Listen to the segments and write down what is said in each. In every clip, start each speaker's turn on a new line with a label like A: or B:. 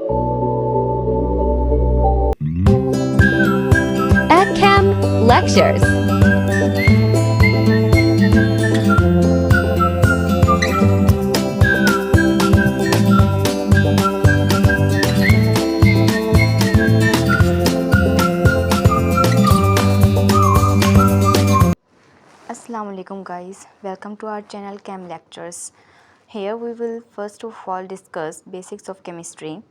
A: AgChem Lectures.
B: Assalamualaikum guys, welcome to our channel Chem Lectures. Here we will first of all discuss basics of chemistry.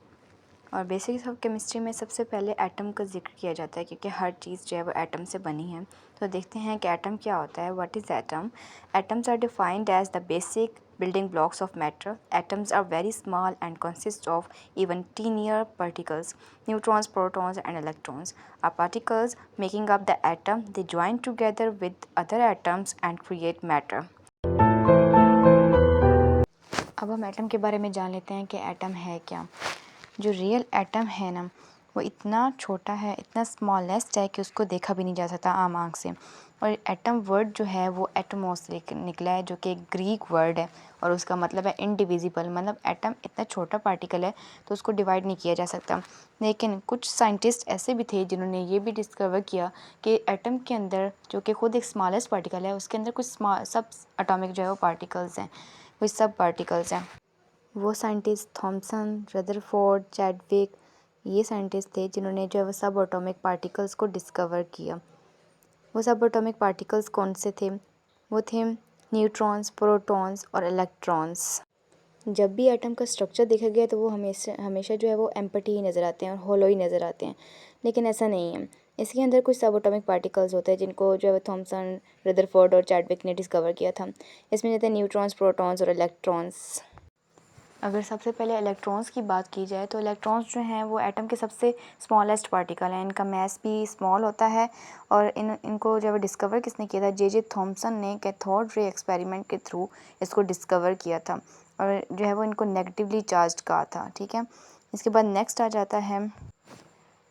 B: और basics of chemistry में सबसे पहले atom का जिक्र किया जाता है क्योंकि हर चीज़ जो है वो एटम से बनी है। तो देखते हैं कि एटम क्या होता है। What is atom? Atoms are defined as the basic building blocks of matter. Atoms are very small and consist of even tinier particles, neutrons, protons, and electrons are particles making up the atom. They join together with other atoms and create matter. अब हम atom के बारे में जान लेते हैं कि atom है क्या। जो रियल एटम है ना, वो इतना छोटा है, इतना स्मॉलेस्ट है कि उसको देखा भी नहीं जा सकता आम आँख से। और एटम वर्ड जो है वो एटमोस से निकला है, जो कि एक ग्रीक वर्ड है और उसका मतलब है इनडिविजिबल। मतलब एटम इतना छोटा पार्टिकल है तो उसको डिवाइड नहीं किया जा सकता। लेकिन कुछ साइंटिस्ट ऐसे भी थे जिन्होंने ये भी डिस्कवर किया कि एटम के अंदर, जो कि खुद एक स्मॉलेस्ट पार्टिकल है, उसके अंदर कुछ सब एटॉमिक जो है वो पार्टिकल्स हैं, कुछ सब पार्टिकल्स हैं। वो साइंटिस्ट थॉमसन, रदरफोर्ड, चैडविक, ये साइंटिस्ट थे जिन्होंने जो है वो सब एटॉमिक पार्टिकल्स को डिस्कवर किया। वो सब एटॉमिक पार्टिकल्स कौन से थे? वो थे न्यूट्रॉन्स, प्रोटॉन्स और इलेक्ट्रॉन्स। जब भी एटम का स्ट्रक्चर देखा गया तो वो हमेशा जो है वो एम्प्टी ही नज़र आते हैं और होलो ही नज़र आते हैं, लेकिन ऐसा नहीं है। इसके अंदर कुछ सब एटॉमिक पार्टिकल्स होते हैं जिनको जो है वो थॉमसन, रदरफोर्ड और चैडविक ने डिस्कवर किया था। इसमें जैसे न्यूट्रॉन्स, प्रोटॉन्स और इलेक्ट्रॉन्स। अगर सबसे पहले इलेक्ट्रॉन्स की बात की जाए तो इलेक्ट्रॉन्स जो हैं वो एटम के सबसे स्मॉलेस्ट पार्टिकल हैं। इनका मैस भी स्मॉल होता है और इनको जो है डिस्कवर किसने किया था? जे थॉमसन ने कैथोड रे एक्सपेरिमेंट के थ्रू इसको डिस्कवर किया था और जो है वो इनको नेगेटिवली चार्ज्ड कहा था। ठीक है, इसके बाद नेक्स्ट आ जाता है,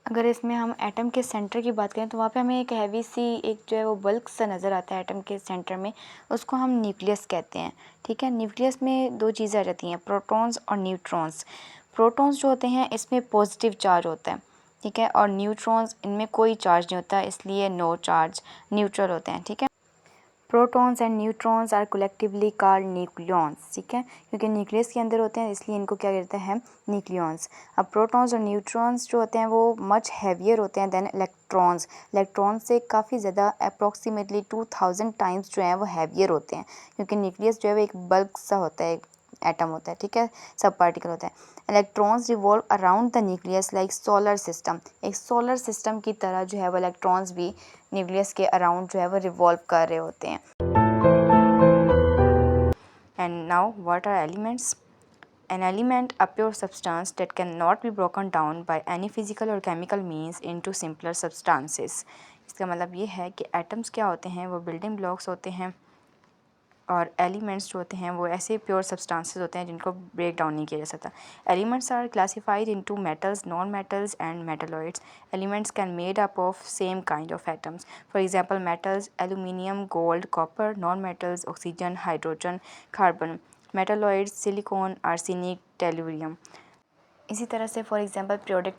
B: अगर इसमें हम एटम के सेंटर की बात करें तो वहाँ पे हमें एक हैवी सी एक जो है वो बल्क सा नज़र आता है एटम के सेंटर में, उसको हम न्यूक्लियस कहते हैं। ठीक है, न्यूक्लियस में दो चीज़ें आ जाती हैं, प्रोटॉन्स और न्यूट्रॉन्स। प्रोटॉन्स जो होते हैं इसमें पॉजिटिव चार्ज होता है, ठीक है, और न्यूट्रॉन्स इनमें कोई चार्ज नहीं होता, इसलिए नो चार्ज, न्यूट्रल होते हैं। ठीक है, protons and neutrons are collectively called nucleons. ठीक है, क्योंकि न्यूक्लियस के अंदर होते हैं इसलिए इनको क्या कहते हैं? न्यूक्लियॉन्स। अब प्रोटॉन्स और न्यूट्रॉन्स जो होते हैं वो मच हैवियर होते हैं देन इलेक्ट्रॉन्स। इलेक्ट्रॉन्स से काफ़ी ज़्यादा अप्रॉक्सीमेटली 2000 टाइम्स जो है वो हैवियर होते हैं, क्योंकि न्यूक्लियस जो है वो एक बल्क सा होता है, एटम होता है। ठीक है, सब पार्टिकल होता है। Electrons revolve around the nucleus like solar system. एक सोलर सिस्टम की तरह जो है वो इलेक्ट्रॉन्स भी न्यूक्लियस के अराउंड जो है वो रिवॉल्व कर रहे होते हैं। And now what are elements? An element, a pure substance that cannot be broken down by any physical or chemical means into simpler substances. इसका मतलब ये है कि एटम्स क्या होते हैं? वो बिल्डिंग ब्लॉक्स होते हैं और एलिमेंट्स जो होते हैं वो ऐसे प्योर सब्सटेंसेस होते हैं जिनको ब्रेक डाउन नहीं किया जा सकता। Elements are classified into metals, non metals and metalloids. Elements can made up of same kind of atoms. For example metals aluminium, gold, copper. Non metals oxygen, hydrogen, carbon. Metalloids silicon, arsenic, tellurium. इसी तरह से for example periodic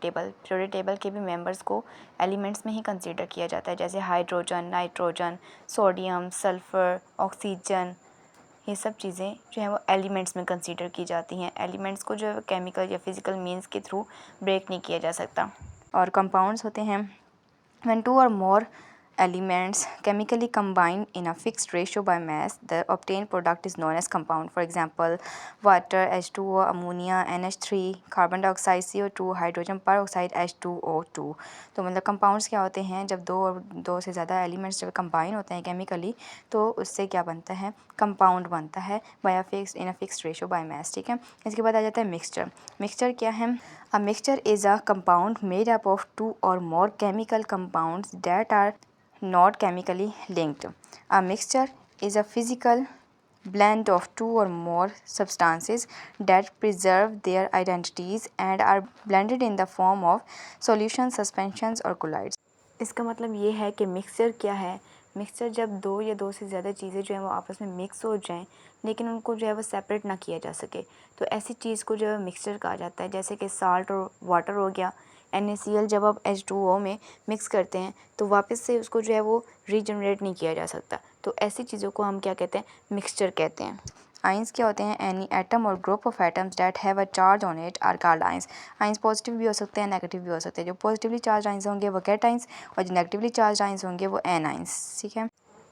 B: table के भी members को elements में ही consider किया जाता है, जैसे hydrogen, nitrogen, sodium, sulphur, oxygen. ये सब चीज़ें जो है वो एलिमेंट्स में कंसीडर की जाती हैं। एलिमेंट्स को जो है केमिकल या फिज़िकल मींस के थ्रू ब्रेक नहीं किया जा सकता। और कंपाउंड्स होते हैं, when to or more elements chemically combine in a fixed ratio by mass, the obtained product is known as compound. For example, water H2O, ammonia NH3, carbon dioxide CO2, hydrogen peroxide H2O2। तो मतलब compounds क्या होते हैं? जब दो से ज़्यादा elements जब कंबाइन होते हैं केमिकली तो उससे क्या बनता है? कंपाउंड बनता है by in a fixed ratio by mass. ठीक है, इसके बाद आ जाता है मिक्सचर। मिक्सचर क्या है? A mixture is a compound made up of two or more chemical compounds that are not chemically linked. A mixture is a physical blend of two or more substances that preserve their identities and are blended in the form of solutions, suspensions or colloids. इसका मतलब ये है कि mixture क्या है? Mixture जब दो या दो से ज़्यादा चीज़ें जो हैं वो आपस में मिक्स हो जाएं लेकिन उनको जो है वो सेपरेट ना किया जा सके, तो ऐसी चीज़ को जो है मिक्सचर कहा जाता है। जैसे कि साल्ट और वाटर हो गया, NaCl जब आप H2O में मिक्स करते हैं तो वापस से उसको जो है वो रीजनरेट नहीं किया जा सकता, तो ऐसी चीज़ों को हम क्या कहते हैं, मिक्सचर कहते हैं। आइंस क्या होते हैं, एनी एटम और group of atoms that have a charge on it are called ions. Ions positive भी हो सकते हैं, नेगेटिव भी हो सकते हैं। जो पॉजिटिवली चार्ज आइंस होंगे वो कैटाइंस और जो नेगेटिवली चार्ज आइंस होंगे वो एनाइंस। ठीक है,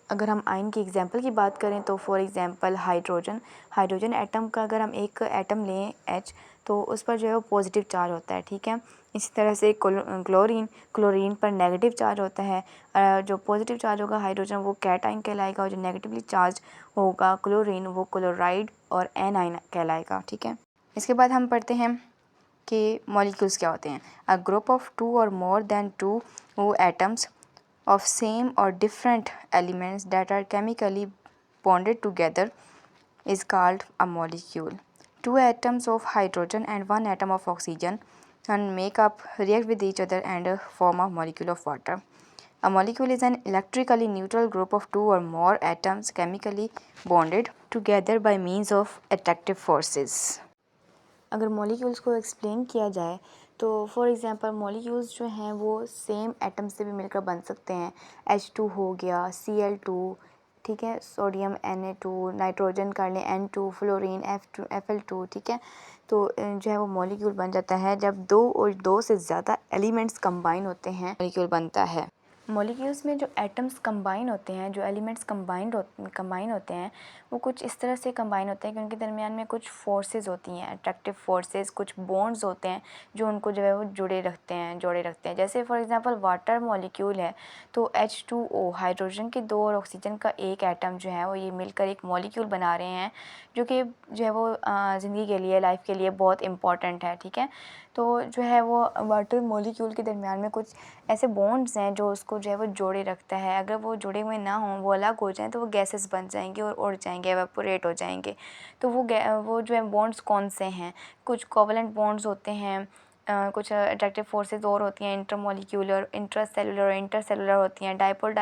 B: अगर हम आयन की एग्जांपल की बात करें तो फॉर एग्जांपल हाइड्रोजन एटम का अगर हम एक एटम लें H, तो उस पर जो है वो पॉजिटिव चार्ज होता है। ठीक है, इसी तरह से क्लोरीन पर नेगेटिव चार्ज होता है। जो पॉजिटिव चार्ज होगा हाइड्रोजन वो कैटाइन कहलाएगा और जो नेगेटिवली चार्ज होगा क्लोरीन वो क्लोराइड और एनाइन कहलाएगा। ठीक है, इसके बाद हम पढ़ते हैं कि मॉलिक्यूल्स क्या होते हैं। A group of two or more than two atoms of same or different elements that are chemically bonded together is called a molecule. Two atoms of hydrogen and one atom of oxygen and react with each other and form a molecule of water. A molecule is an electrically neutral group of two or more atoms chemically bonded together by means of attractive forces. अगर molecules को explain किया जाए तो for example molecules जो हैं वो same atom से भी मिलकर बन सकते हैं। H2 हो गया, Cl2, ठीक है, सोडियम Na2, नाइट्रोजन कर लें N2, फ्लोरीन Fl2। ठीक है, तो जो है वो मॉलिक्यूल बन जाता है जब दो और दो से ज़्यादा एलिमेंट्स कंबाइन होते हैं, मॉलिक्यूल बनता है। मॉलिक्यूल्स में जो एटम्स कंबाइन होते हैं, जो एलिमेंट्स कंबाइन होते हैं वो कुछ इस तरह से कंबाइन होते हैं कि उनके दरमियान में कुछ फोर्सेस होती हैं, अट्रैक्टिव फोर्सेस, कुछ बॉन्ड्स होते हैं जो उनको जो है वो जोड़े रखते हैं। जैसे फॉर एग्जांपल वाटर मॉलिक्यूल है तो H2O हाइड्रोजन के दो और ऑक्सीजन का एक एटम जो है वो ये मिलकर एक मॉलिक्यूल बना रहे हैं जो कि जो है वो ज़िंदगी के लिए, लाइफ के लिए बहुत इंपॉर्टेंट है। ठीक है, तो जो है वो वाटर मॉलिक्यूल के दरमियान में कुछ ऐसे बॉन्ड्स हैं जो उसको जो है वो जोड़े रखता है। अगर वो जुड़े हुए ना हों, वो अलग हो जाएं तो वो गैसेस बन जाएंगे और उड़ जाएंगे, एवापोरेट हो जाएंगे। तो वो जो है बॉन्ड्स कौन से हैं, कुछ कोवलेंट बॉन्ड्स होते हैं, कुछ अट्रैक्टिव फोर्सेस और होती हैं, इंटरमॉलिक्यूलर, इंटरसेलुलर होती हैं, डाइपोल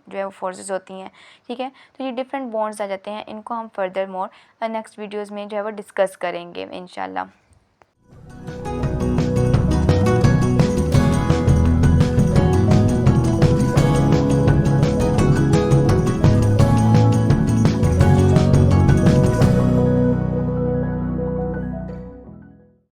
B: जो है वो फोर्सेस होती हैं। ठीक है, तो ये डिफरेंट बॉन्ड्स आ जाते हैं, इनको हम फर्दर मोर नेक्स्ट वीडियोज़ में जो है वो डिस्कस करेंगे इंशाल्लाह।